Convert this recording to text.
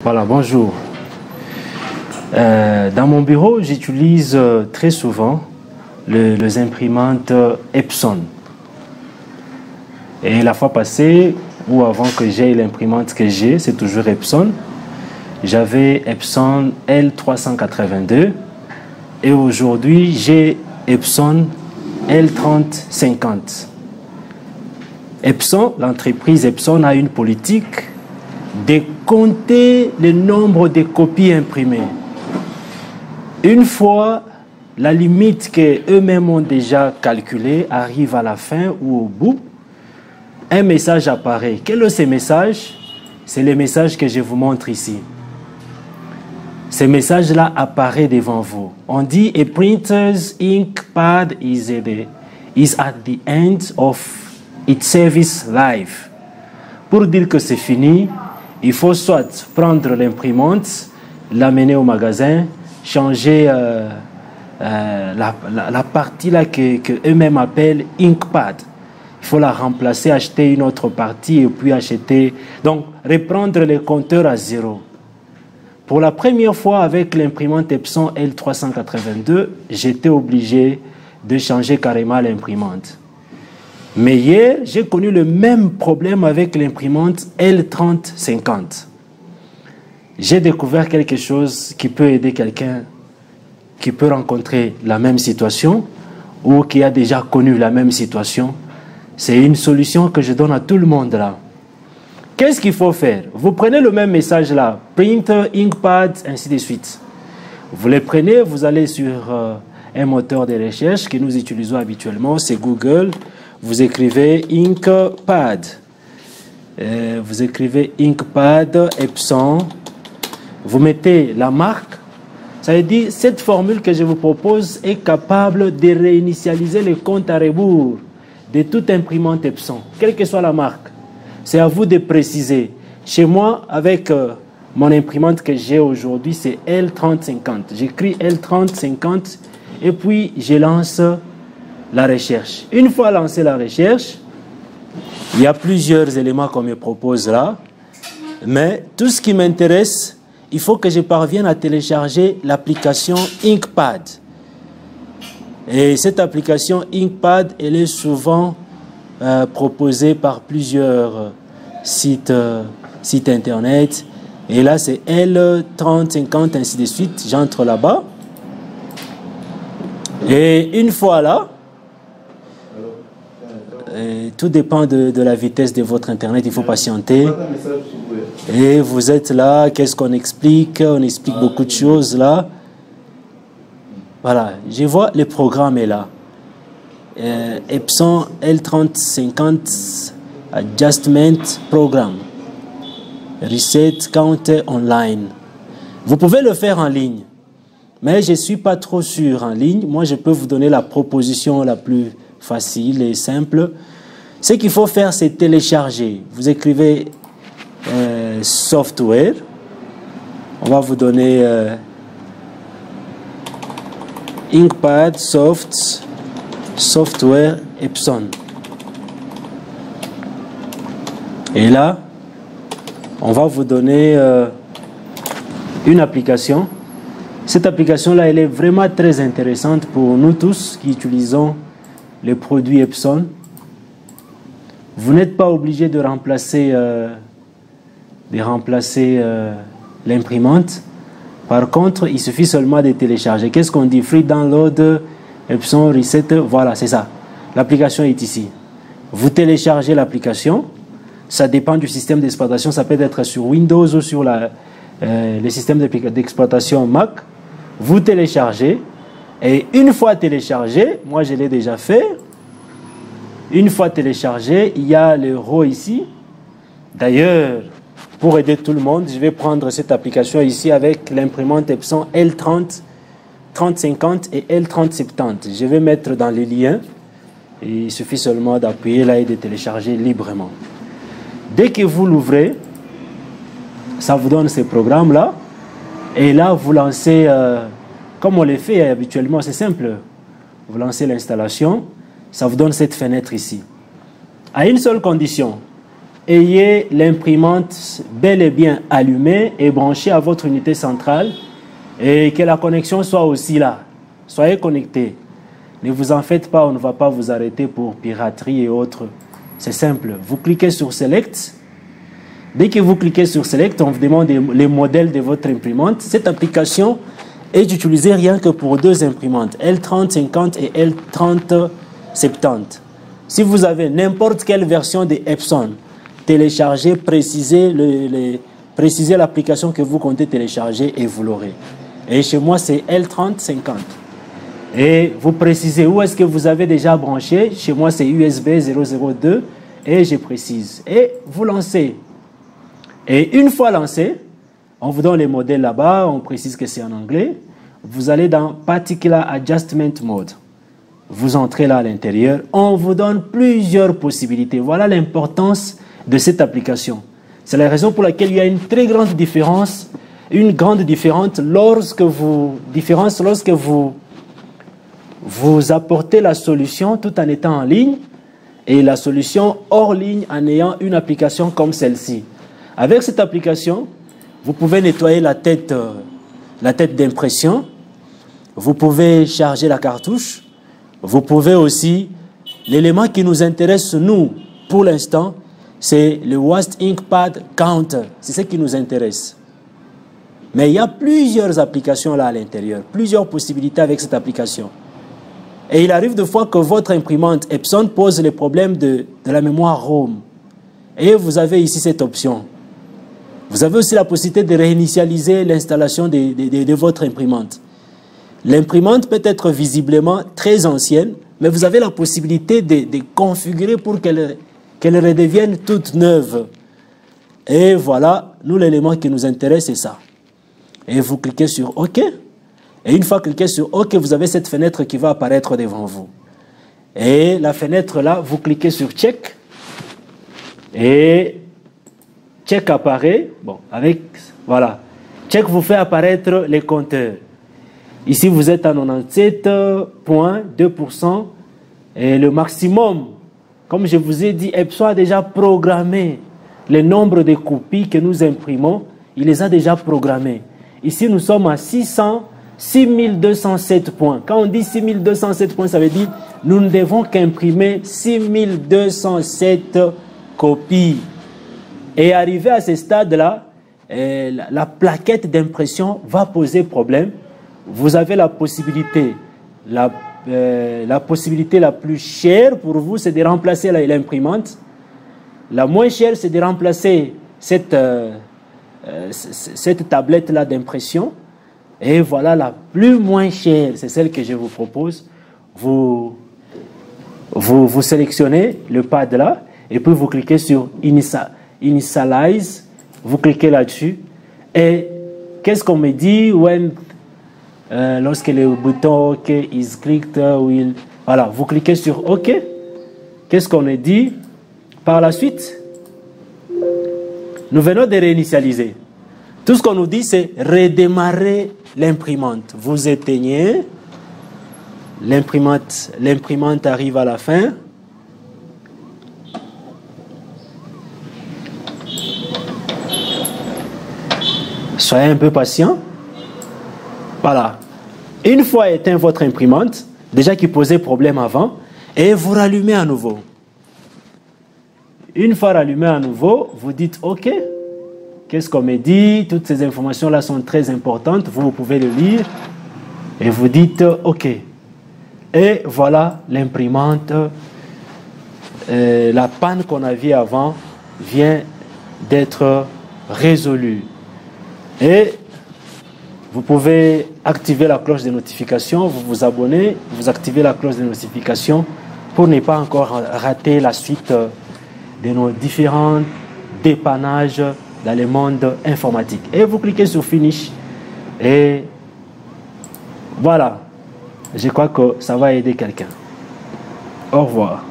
Voilà, bonjour. Dans mon bureau, j'utilise très souvent les imprimantes Epson. Et la fois passée, ou avant que j'aie l'imprimante que j'ai, c'est toujours Epson. J'avais Epson L382 et aujourd'hui j'ai Epson L3050. Epson, l'entreprise Epson a une politique de compter le nombre de copies imprimées. Une fois la limite qu'eux-mêmes ont déjà calculée arrive à la fin ou au bout, un message apparaît. Quel est ce message? C'est le message que je vous montre ici. Ce message-là apparaît devant vous. On dit « A printer's ink pad is at the end of its service life ». Pour dire que c'est fini, il faut soit prendre l'imprimante, l'amener au magasin, changer la partie là que eux-mêmes appellent inkpad. Il faut la remplacer, acheter une autre partie et puis acheter. Donc, reprendre le compteur à zéro. Pour la première fois avec l'imprimante Epson L382, j'étais obligé de changer carrément l'imprimante. Mais hier, j'ai connu le même problème avec l'imprimante L3050. J'ai découvert quelque chose qui peut aider quelqu'un qui peut rencontrer la même situation ou qui a déjà connu la même situation. C'est une solution que je donne à tout le monde là. Qu'est-ce qu'il faut faire? Vous prenez le même message là, printer, inkpad, ainsi de suite. Vous les prenez, vous allez sur un moteur de recherche que nous utilisons habituellement, c'est Google. Vous écrivez inkpad. Vous écrivez inkpad Epson. Vous mettez la marque. Ça veut dire cette formule que je vous propose est capable de réinitialiser le compte à rebours de toute imprimante Epson, quelle que soit la marque. C'est à vous de préciser. Chez moi, avec mon imprimante que j'ai aujourd'hui, c'est L3050. J'écris L3050 et puis je lance la recherche. Une fois lancé la recherche, il y a plusieurs éléments qu'on me propose là, mais tout ce qui m'intéresse, il faut que je parvienne à télécharger l'application Inkpad. Et cette application Inkpad, elle est souvent proposée par plusieurs sites internet. Et là, c'est L3050, ainsi de suite. J'entre là-bas. Et une fois là, tout dépend de la vitesse de votre internet, il faut patienter. Et vous êtes là, qu'est-ce qu'on explique? On explique beaucoup de choses là. Voilà, je vois le programme est là. Epson L3050 Adjustment Program. Reset Counter Online. Vous pouvez le faire en ligne, mais je ne suis pas trop sûr en ligne. Moi, je peux vous donner la proposition la plus facile et simple. Ce qu'il faut faire, c'est télécharger. Vous écrivez software. On va vous donner Inkpad Software Epson. Et là, on va vous donner une application. Cette application-là, elle est vraiment très intéressante pour nous tous qui utilisons les produits Epson. Vous n'êtes pas obligé de remplacer l'imprimante. Par contre, il suffit seulement de télécharger. Qu'est-ce qu'on dit? Free download, Epson Reset. Voilà, c'est ça. L'application est ici. Vous téléchargez l'application. Ça dépend du système d'exploitation. Ça peut être sur Windows ou sur le système d'exploitation Mac. Vous téléchargez. Et une fois téléchargé, moi je l'ai déjà fait. Une fois téléchargé, il y a le RAW ici. D'ailleurs, pour aider tout le monde, je vais prendre cette application ici avec l'imprimante Epson L3050 et L3070. Je vais mettre dans les liens. Et il suffit seulement d'appuyer là et de télécharger librement. Dès que vous l'ouvrez, ça vous donne ces programmes-là. Et là, vous lancez, comme on le fait habituellement, c'est simple. Vous lancez l'installation, ça vous donne cette fenêtre ici. À une seule condition, ayez l'imprimante bel et bien allumée et branchée à votre unité centrale et que la connexion soit aussi là. Soyez connectés. Ne vous en faites pas, on ne va pas vous arrêter pour piraterie et autres. C'est simple. Vous cliquez sur Select. Dès que vous cliquez sur Select, on vous demande les modèles de votre imprimante. Cette application est utilisée rien que pour deux imprimantes, L3050 et L3070. Si vous avez n'importe quelle version de Epson, téléchargez, précisez l'application que vous comptez télécharger et vous l'aurez. Et chez moi, c'est L3050. Et vous précisez où est-ce que vous avez déjà branché. Chez moi, c'est USB 002 et je précise. Et vous lancez. Et une fois lancé, on vous donne les modèles là-bas, on précise que c'est en anglais. Vous allez dans Particular Adjustment Mode. Vous entrez là à l'intérieur. On vous donne plusieurs possibilités. Voilà l'importance de cette application. C'est la raison pour laquelle il y a une très grande différence, lorsque vous apportez la solution tout en étant en ligne et la solution hors ligne en ayant une application comme celle-ci. Avec cette application, vous pouvez nettoyer la tête d'impression, vous pouvez charger la cartouche, vous pouvez aussi, l'élément qui nous intéresse nous pour l'instant, c'est le Waste Ink Pad Counter, c'est ce qui nous intéresse. Mais il y a plusieurs applications là à l'intérieur, plusieurs possibilités avec cette application. Et il arrive de fois que votre imprimante Epson pose les problèmes de la mémoire ROM. Et vous avez ici cette option. Vous avez aussi la possibilité de réinitialiser l'installation de votre imprimante. L'imprimante peut être visiblement très ancienne, mais vous avez la possibilité de configurer pour qu'elle redevienne toute neuve. Et voilà, nous l'élément qui nous intéresse, c'est ça. Et vous cliquez sur OK. Et une fois cliqué sur OK, vous avez cette fenêtre qui va apparaître devant vous. Et la fenêtre là, vous cliquez sur Check. Et Check apparaît. Bon, voilà. Check vous fait apparaître les compteurs. Ici, vous êtes à 97,2%. Et le maximum, comme je vous ai dit, Epson a déjà programmé le nombre de copies que nous imprimons. Il les a déjà programmés. Ici, nous sommes à 6207 points. Quand on dit 6207 points, ça veut dire nous ne devons qu'imprimer 6207 copies. Et arrivé à ce stade-là, la plaquette d'impression va poser problème. Vous avez la possibilité, la possibilité la plus chère pour vous, c'est de remplacer l'imprimante. La moins chère, c'est de remplacer cette tablette-là d'impression. Et voilà la plus moins chère, c'est celle que je vous propose. Vous sélectionnez le pad là, et puis vous cliquez sur Initialize, vous cliquez là-dessus. Et qu'est-ce qu'on me dit lorsque le bouton OK is clicked, voilà, vous cliquez sur OK. Qu'est-ce qu'on me dit par la suite? Nous venons de réinitialiser. Tout ce qu'on nous dit, c'est redémarrer l'imprimante. Vous éteignez, l'imprimante arrive à la fin. Soyez un peu patient. Voilà. Une fois éteint votre imprimante, déjà qui posait problème avant, et vous rallumez à nouveau. Une fois rallumé à nouveau, vous dites OK. Qu'est-ce qu'on me dit? Toutes ces informations-là sont très importantes. Vous pouvez le lire. Et vous dites OK. Et voilà l'imprimante. La panne qu'on avait avant vient d'être résolue. Et vous pouvez activer la cloche de notification. Vous vous abonnez. Vous activez la cloche de notification pour ne pas encore rater la suite de nos différents dépannages dans le monde informatique. Et vous cliquez sur Finish. Et voilà. Je crois que ça va aider quelqu'un. Au revoir.